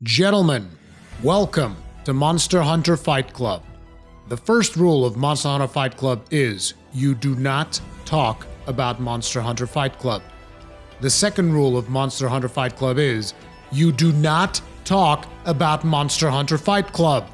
Gentlemen, welcome to Monster Hunter Fight Club. The first rule of Monster Hunter Fight Club is you do not talk about Monster Hunter Fight Club. The second rule of Monster Hunter Fight Club is you do not talk about Monster Hunter Fight Club.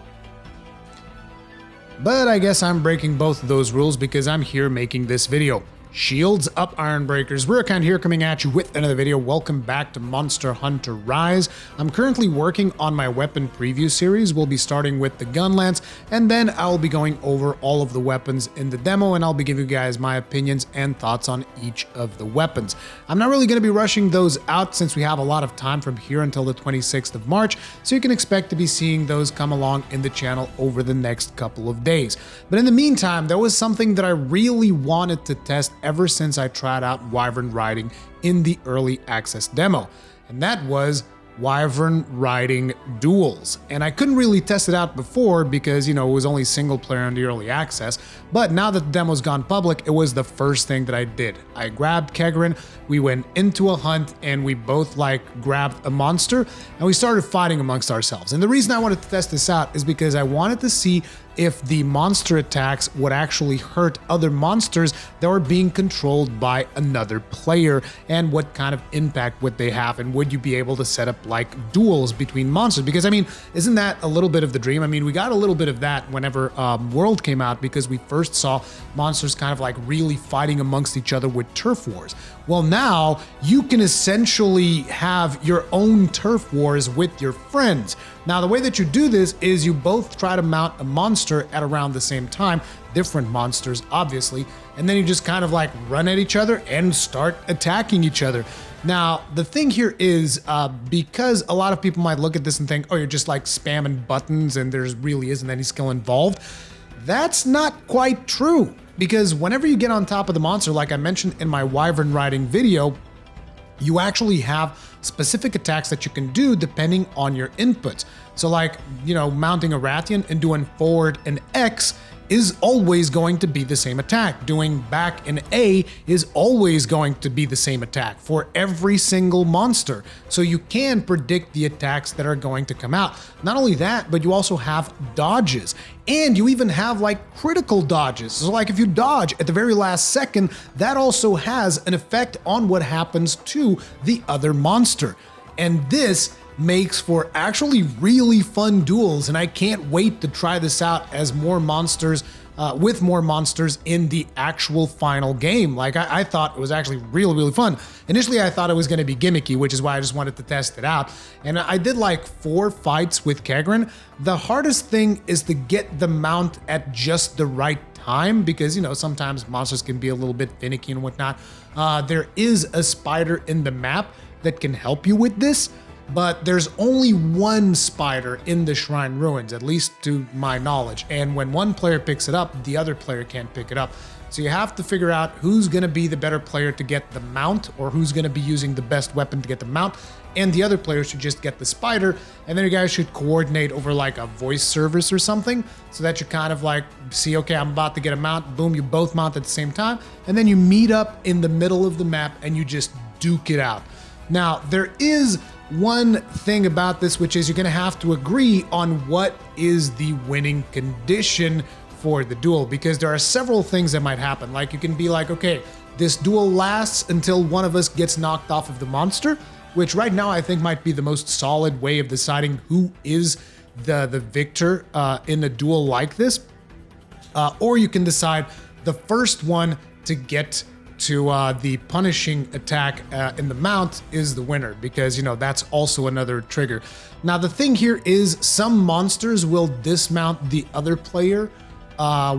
But I guess I'm breaking both of those rules because I'm here making this video. Shields up, Iron Breakers. Rurikhan here coming at you with another video. Welcome back to Monster Hunter Rise. I'm currently working on my weapon preview series. We'll be starting with the gun lance, and then I'll be going over all of the weapons in the demo, and I'll be giving you guys my opinions and thoughts on each of the weapons. I'm not really going to be rushing those out since we have a lot of time from here until the 26th of March, so you can expect to be seeing those come along in the channel over the next couple of days. But in the meantime, there was something that I really wanted to test ever since I tried out Wyvern Riding in the early access demo, and that was Wyvern Riding Duels. And I couldn't really test it out before because, it was only single player in the early access, but now that the demo's gone public, it was the first thing that I did. I grabbed Kegrin, we went into a hunt, and we both grabbed a monster, and we started fighting amongst ourselves. And the reason I wanted to test this out is because I wanted to see if the monster attacks would actually hurt other monsters that were being controlled by another player, and what kind of impact would they have, and would you be able to set up duels between monsters? Because isn't that a little bit of the dream? We got a little bit of that whenever World came out, because we first saw monsters kind of really fighting amongst each other with turf wars. Well, now you can essentially have your own turf wars with your friends. Now, the way that you do this is you both try to mount a monster at around the same time, different monsters, obviously, and then you just kind of run at each other and start attacking each other. Now, the thing here is, because a lot of people might look at this and think, oh, you're just spamming buttons and there really isn't any skill involved. That's not quite true, because whenever you get on top of the monster, like I mentioned in my Wyvern Riding video, you actually have specific attacks that you can do depending on your inputs. So mounting a Rathian and doing forward and X is always going to be the same attack. Doing back and A is always going to be the same attack for every single monster. So you can predict the attacks that are going to come out. Not only that, but you also have dodges. And you even have critical dodges. So if you dodge at the very last second, that also has an effect on what happens to the other monster. And this makes for actually really fun duels, and I can't wait to try this out as more monsters, with more monsters in the actual final game. I thought it was actually really fun. Initially, I thought it was going to be gimmicky, which is why I just wanted to test it out. And I did 4 fights with Kegrin. The hardest thing is to get the mount at just the right time, because sometimes monsters can be a little bit finicky and whatnot. There is a spider in the map that can help you with this, but there's only one spider in the Shrine Ruins, at least to my knowledge. And when one player picks it up, the other player can't pick it up. So you have to figure out who's going to be the better player to get the mount, or who's going to be using the best weapon to get the mount. And the other player should just get the spider. And then you guys should coordinate over a voice service or something, so that you kind of see, okay, I'm about to get a mount. Boom, you both mount at the same time. And then you meet up in the middle of the map and you just duke it out. Now, there is one thing about this, which is you're going to have to agree on what is the winning condition for the duel, because there are several things that might happen. You can be okay, this duel lasts until one of us gets knocked off of the monster, which right now I think might be the most solid way of deciding who is the victor in a duel like this. Or you can decide the first one to get to the punishing attack in the mount is the winner, because that's also another trigger. Now, the thing here is some monsters will dismount the other player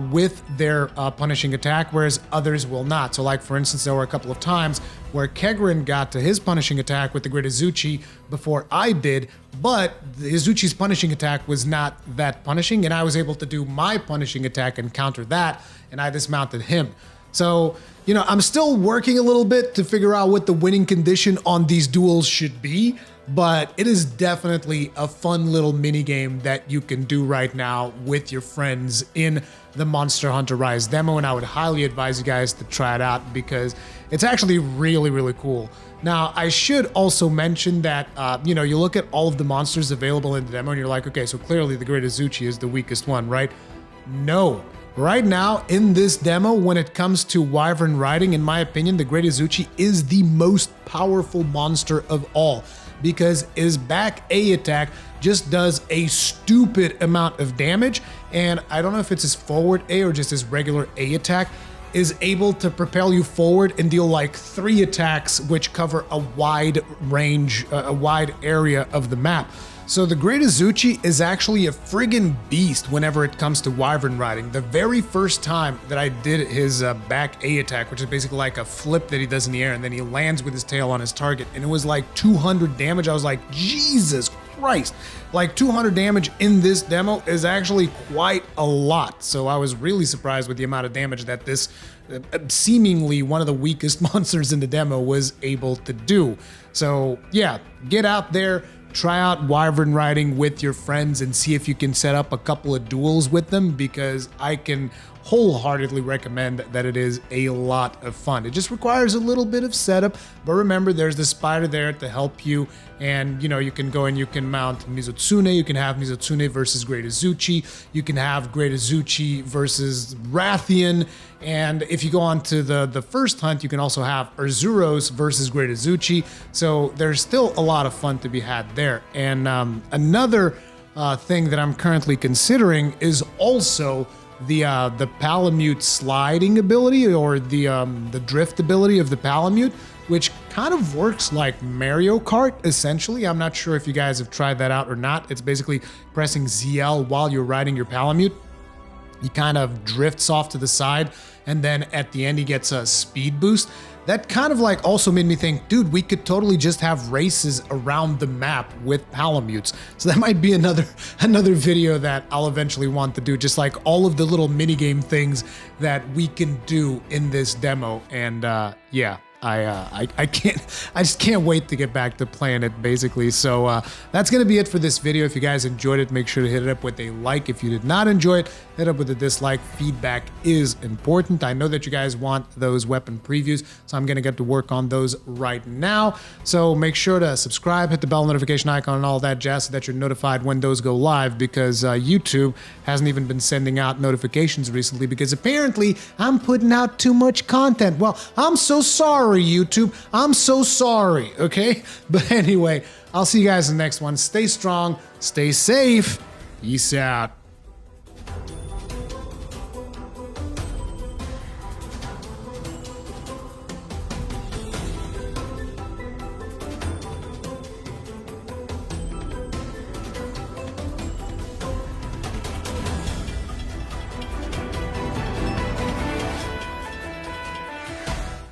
with their punishing attack, whereas others will not. So for instance, there were a couple of times where Kegrin got to his punishing attack with the Great Izuchi before I did, but the Izuchi's punishing attack was not that punishing, and I was able to do my punishing attack and counter that, and I dismounted him. So, I'm still working a little bit to figure out what the winning condition on these duels should be, but it is definitely a fun little mini game that you can do right now with your friends in the Monster Hunter Rise demo, and I would highly advise you guys to try it out because it's actually really, really cool. Now, I should also mention that, you look at all of the monsters available in the demo and you're like, okay, so clearly the Great Azuchi is the weakest one, right? No. Right now, in this demo, when it comes to Wyvern Riding, in my opinion, the Great Azuchi is the most powerful monster of all because his back A attack just does a stupid amount of damage, and I don't know if it's his forward A or just his regular A attack, is able to propel you forward and deal like 3 attacks which cover a wide range, a wide area of the map. So the Great Azuchi is actually a friggin' beast whenever it comes to Wyvern Riding. The very first time that I did his back A attack, which is basically like a flip that he does in the air and then he lands with his tail on his target, and it was like 200 damage, I was like, Jesus Christ. Like 200 damage in this demo is actually quite a lot. So I was really surprised with the amount of damage that this seemingly one of the weakest monsters in the demo was able to do. So yeah, get out there, try out Wyvern Riding with your friends and see if you can set up a couple of duels with them, because I can wholeheartedly recommend that it is a lot of fun. It just requires a little bit of setup, but remember there's the spider there to help you, and you can go and you can mount Mizotsune, you can have Mizotsune versus Great Azuchi, you can have Great Azuchi versus Rathian, and if you go on to the first hunt, you can also have Urzuros versus Great Azuchi, so there's still a lot of fun to be had there. And another thing that I'm currently considering is also the Palomute sliding ability, or the drift ability of the Palomute, which kind of works like Mario Kart, essentially. I'm not sure if you guys have tried that out or not. It's basically pressing ZL while you're riding your Palomute. He kind of drifts off to the side, and then at the end he gets a speed boost. That kind of like also made me think, dude, we could totally just have races around the map with Palomutes. So that might be another video that I'll eventually want to do, just like all of the little minigame things that we can do in this demo. And yeah, I just can't wait to get back to playing it, basically. So that's gonna be it for this video. If you guys enjoyed it, make sure to hit it up with a like. If you did not enjoy it, hit up with a dislike. Feedback is important. I know that you guys want those weapon previews, so I'm gonna get to work on those right now. So make sure to subscribe, hit the bell notification icon and all that jazz so that you're notified when those go live, because YouTube hasn't even been sending out notifications recently because apparently I'm putting out too much content. Well, I'm so sorry, YouTube. I'm so sorry, okay? But anyway, I'll see you guys in the next one. Stay strong, stay safe. Peace out.